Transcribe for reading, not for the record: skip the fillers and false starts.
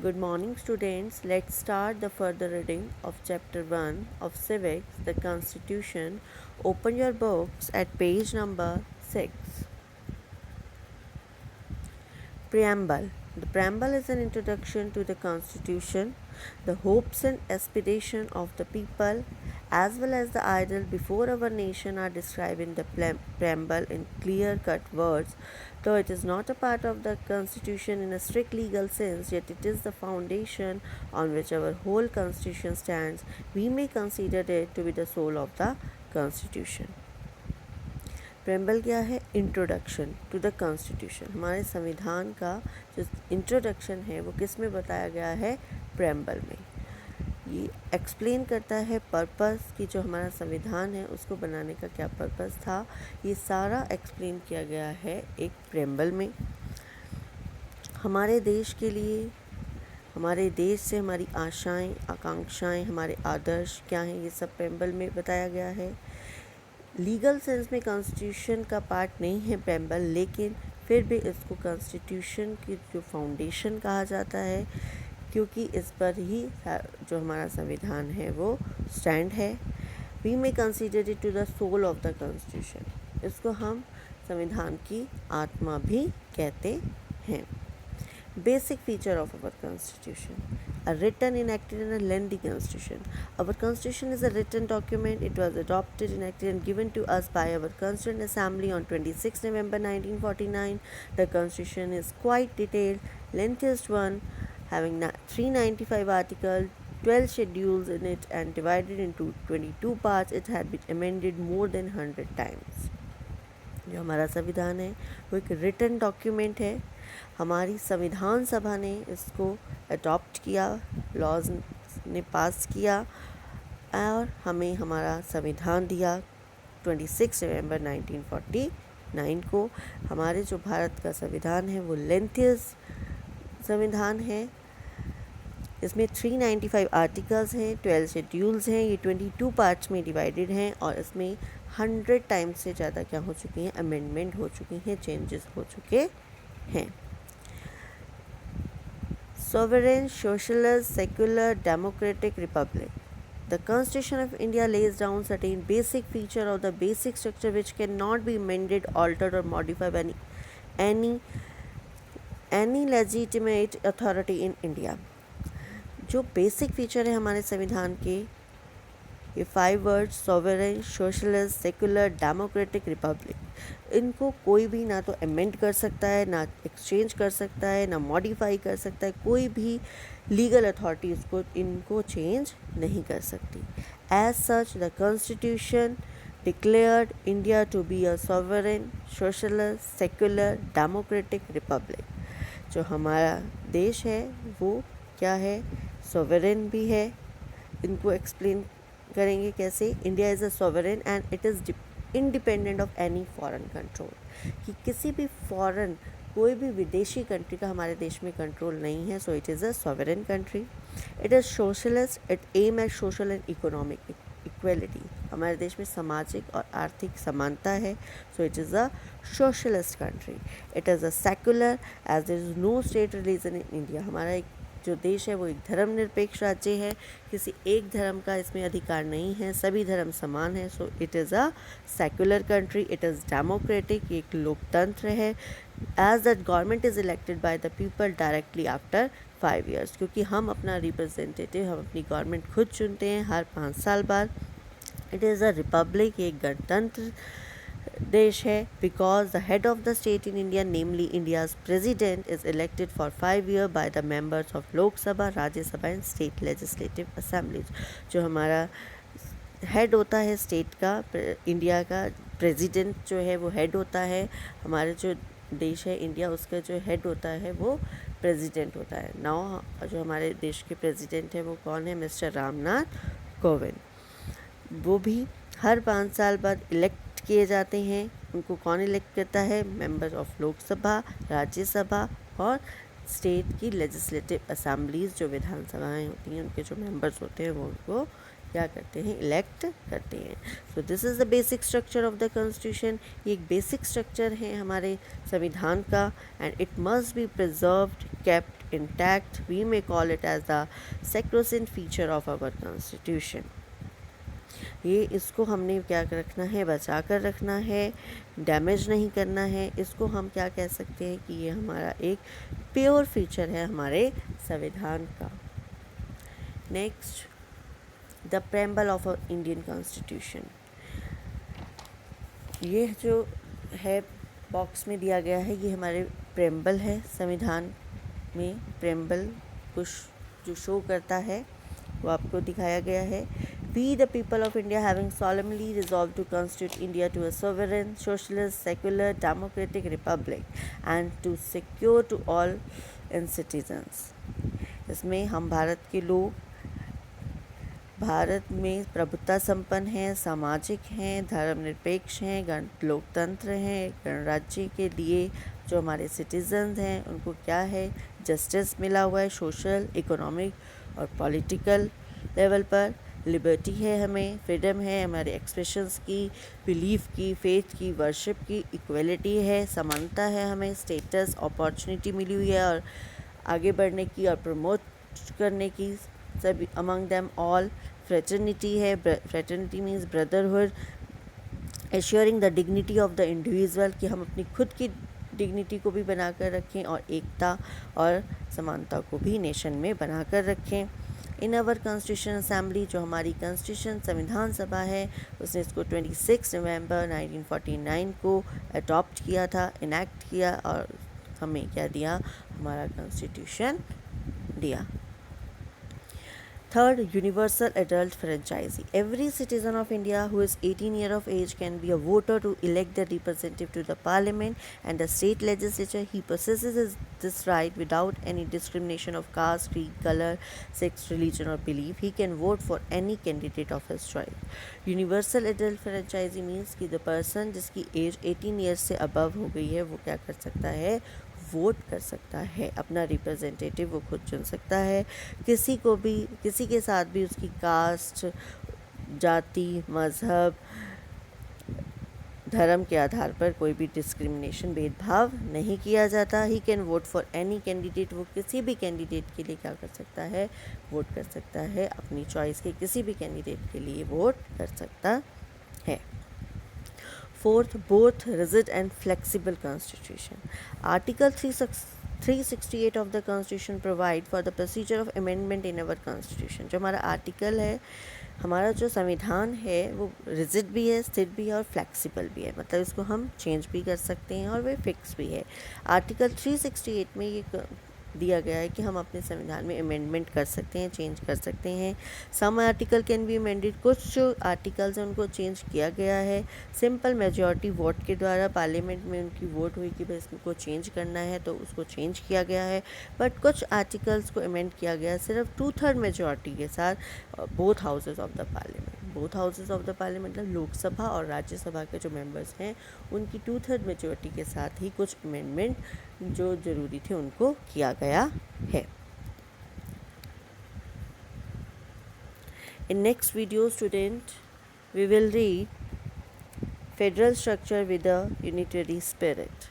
Good morning, students. Let's start the further reading of Chapter 1 of Civics, the Constitution. Open your books at page number 6. Preamble. The preamble is an introduction to the Constitution. The hopes and aspirations of the people, as well as the ideal before our nation, are described in the preamble in clear-cut words. Though it is not a part of the Constitution in a strict legal sense, yet it is the foundation on which our whole Constitution stands. We may consider it to be the soul of the Constitution. Preamble क्या है? Introduction to the constitution. हमारे संविधान का जो introduction है वो किस में बताया गया है? प्रेम्बल में। ये एक्सप्लेन करता है पर्पस कि जो हमारा संविधान है उसको बनाने का क्या पर्पस था। ये सारा एक्सप्लेन किया गया है एक प्रेम्बल में। हमारे देश के लिए, हमारे देश से हमारी आशाएं, आकांक्षाएं, हमारे आदर्श क्या हैं, ये सब प्रेम्बल में बताया गया है। लीगल सेंस में कॉन्स्टिट्यूशन का पार्ट नहीं है प्रेम्बल, लेकिन फिर भी इसको कॉन्स्टिट्यूशन की जो फाउंडेशन कहा जाता है, क्योंकि इस पर ही जो हमारा संविधान है वो स्टैंड है। We may consider it to the soul of the constitution. इसको हम संविधान की आत्मा भी कहते हैं। Basic feature of our constitution: a written, enacted and a lengthy constitution. Our constitution is a written document. It was adopted, enacted and given to us by our Constituent Assembly on 26 November 1949. The constitution is quite detailed, lengthiest one, having 395 articles, 12 schedules in it and divided into 22 parts. It had been amended more than 100 times. जो हमारा संविधान है वो एक written document है। हमारी संविधान सभा ने इसको अडॉप्ट किया, लॉज ने पास किया और हमें हमारा संविधान दिया 26 नवंबर 1949 को। हमारे जो भारत का संविधान है वो लेंथियस्ट संविधान है। इसमें 395 आर्टिकल्स हैं, 12 शेड्यूल्स हैं, ये 22 पार्ट्स में डिवाइडेड हैं और इसमें 100 टाइम्स से ज़्यादा क्या हो चुकी हैं? अमेंडमेंट हो चुकी हैं, चेंजेस हो चुके हैं। Sovereign, socialist, secular, democratic republic. The Constitution of India lays down certain basic features of the basic structure which cannot be amended, altered or modified by any legitimate authority in India. जो basic feature है हमारे संविधान के, ये 5 words: sovereign, socialist, secular, democratic, Republic, इनको कोई भी ना तो अमेंड कर सकता है, ना एक्सचेंज कर सकता है, ना मॉडिफाई कर सकता है। कोई भी लीगल अथॉरिटी इनको चेंज नहीं कर सकती। As such the constitution declared India to be a sovereign, socialist, secular, democratic republic. जो हमारा देश है वो क्या है? सॉवरेन भी है। इनको एक्सप्लेन करेंगे कैसे? India is a sovereign and it is independent of any foreign control. कि किसी भी फॉरेन, कोई भी विदेशी कंट्री का हमारे देश में कंट्रोल नहीं है। So it is a sovereign country. It is socialist, it aim at social and economic equality. हमारे देश में सामाजिक और आर्थिक समानता है। So it is a socialist country. It is a secular as there is no state religion in India. हमारा एक जो देश है वो एक धर्मनिरपेक्ष राज्य है। किसी एक धर्म का इसमें अधिकार नहीं है, सभी धर्म समान है। So it is a secular country. It is democratic, एक लोकतंत्र है। As that government is elected by the people directly after 5 years, क्योंकि हम अपना रिप्रेजेंटेटिव, हम अपनी गवर्नमेंट खुद चुनते हैं हर 5 साल बाद। इट इज़ अ रिपब्लिक, एक गणतंत्र देश है। Because the head of the state in India, namely India's president, is elected for 5 years by the members of Lok Sabha, Rajya Sabha and state legislative assemblies. जो हमारा हेड होता है स्टेट का, इंडिया का प्रेसिडेंट जो है वो हेड होता है। हमारे जो देश है इंडिया, उसका जो हेड होता है वो प्रेसिडेंट होता है। नाउ जो हमारे देश के प्रेसिडेंट है वो कौन है? मिस्टर रामनाथ कोविंद। वो भी हर 5 साल बाद इलेक्ट किए जाते हैं। उनको कौन इलेक्ट करता है? मेंबर ऑफ लोकसभा, राज्यसभा और स्टेट की लेजिस्लेटिव असेंबलीज, जो विधानसभाएं होती हैं, उनके जो मेंबर्स होते हैं वो उनको क्या करते हैं, इलेक्ट करते हैं। So this is the basic structure of the constitution. ये एक बेसिक स्ट्रक्चर है हमारे संविधान का, and it must be preserved, kept intact. We may call it as the sacrosanct feature of our constitution. ये इसको हमने क्या रखना है, बचा कर रखना है, डैमेज नहीं करना है। इसको हम क्या कह सकते हैं कि ये हमारा एक प्योर फीचर है हमारे संविधान का। Next, the preamble of Indian constitution. ये जो है बॉक्स में दिया गया है, ये हमारे प्रेम्बल है। संविधान में प्रेम्बल कुछ जो शो करता है वो आपको दिखाया गया है। We the people of India having solemnly resolved to constitute India to a sovereign, socialist, secular, democratic republic and to secure to all its citizens। इसमें हम भारत के लोग भारत में प्रभुत्ता संपन्न हैं, सामाजिक हैं, धर्मनिरपेक्ष हैं, लोकतंत्र हैं। गणराज्य के लिए जो हमारे सिटीजन्स हैं उनको क्या है, जस्टिस मिला हुआ है, सोशल, इकोनॉमिक और पॉलिटिकल लेवल पर लिबर्टी है, हमें फ्रीडम है, हमारे एक्सप्रेशंस की, बिलीफ की, फेथ की, वर्शिप की, इक्वलिटी है, समानता है, हमें स्टेटस, अपॉर्चुनिटी मिली हुई है और आगे बढ़ने की और प्रमोट करने की, सभी अमंग देम ऑल। फ्रेटर्निटी है, fraternity means brotherhood, assuring the dignity of the individual, कि हम अपनी खुद की डिग्निटी को भी बनाकर रखें और एकता और समानता को भी नेशन में बनाकर रखें। इन अवर कॉन्स्टिट्यूशन असेंबली, जो हमारी कॉन्स्टिट्यूशन संविधान सभा है, उसने इसको 26 नवंबर 1949 को अडॉप्ट किया था, इनैक्ट किया और हमें क्या दिया, हमारा कॉन्स्टिट्यूशन दिया। Third, universal adult franchise. Every citizen of India who is 18 years of age can be a voter to elect their representative to the parliament and the state legislature. He possesses this right without any discrimination of caste, creed, color, sex, religion or belief. He can vote for any candidate of his choice. Universal adult franchise means कि the person जिसकी age 18 years से above हो गई है वो क्या कर सकता है, वोट कर सकता है, अपना रिप्रेजेंटेटिव वो खुद चुन सकता है। किसी को भी, किसी के साथ भी उसकी कास्ट, जाति, मज़हब, धर्म के आधार पर कोई भी डिस्क्रिमिनेशन, भेदभाव नहीं किया जाता। He can vote for any candidate, वो किसी भी कैंडिडेट के लिए क्या कर सकता है, वोट कर सकता है, अपनी चॉइस के किसी भी कैंडिडेट के लिए वोट कर सकता है। Fourth, both rigid and flexible constitution. Article 368 of the constitution provide for the procedure of amendment in our constitution। जो हमारा आर्टिकल है, हमारा जो संविधान है वो रिजिड भी है, स्थिर भी है और फ्लेक्सिबल भी है, मतलब इसको हम चेंज भी कर सकते हैं और वे फिक्स भी है। आर्टिकल 368 में ये दिया गया है कि हम अपने संविधान में अमेंडमेंट कर सकते हैं, चेंज कर सकते हैं। Some article can be amended, कुछ जो आर्टिकल्स हैं उनको चेंज किया गया है सिंपल मेजॉरिटी वोट के द्वारा। पार्लियामेंट में उनकी वोट हुई कि भाई इसको चेंज करना है तो उसको चेंज किया गया है। बट कुछ आर्टिकल्स को अमेंड किया गया है सिर्फ 2/3 मेजॉरिटी के साथ both houses of the parliament. Both houses of the parliament मतलब लोकसभा और राज्यसभा के जो मेंबर्स हैं उनकी 2/3 मेजॉरिटी के साथ ही कुछ अमेंडमेंट जो ज़रूरी थे उनको किया गया है। In next video, student, we will read federal structure with a unitary spirit.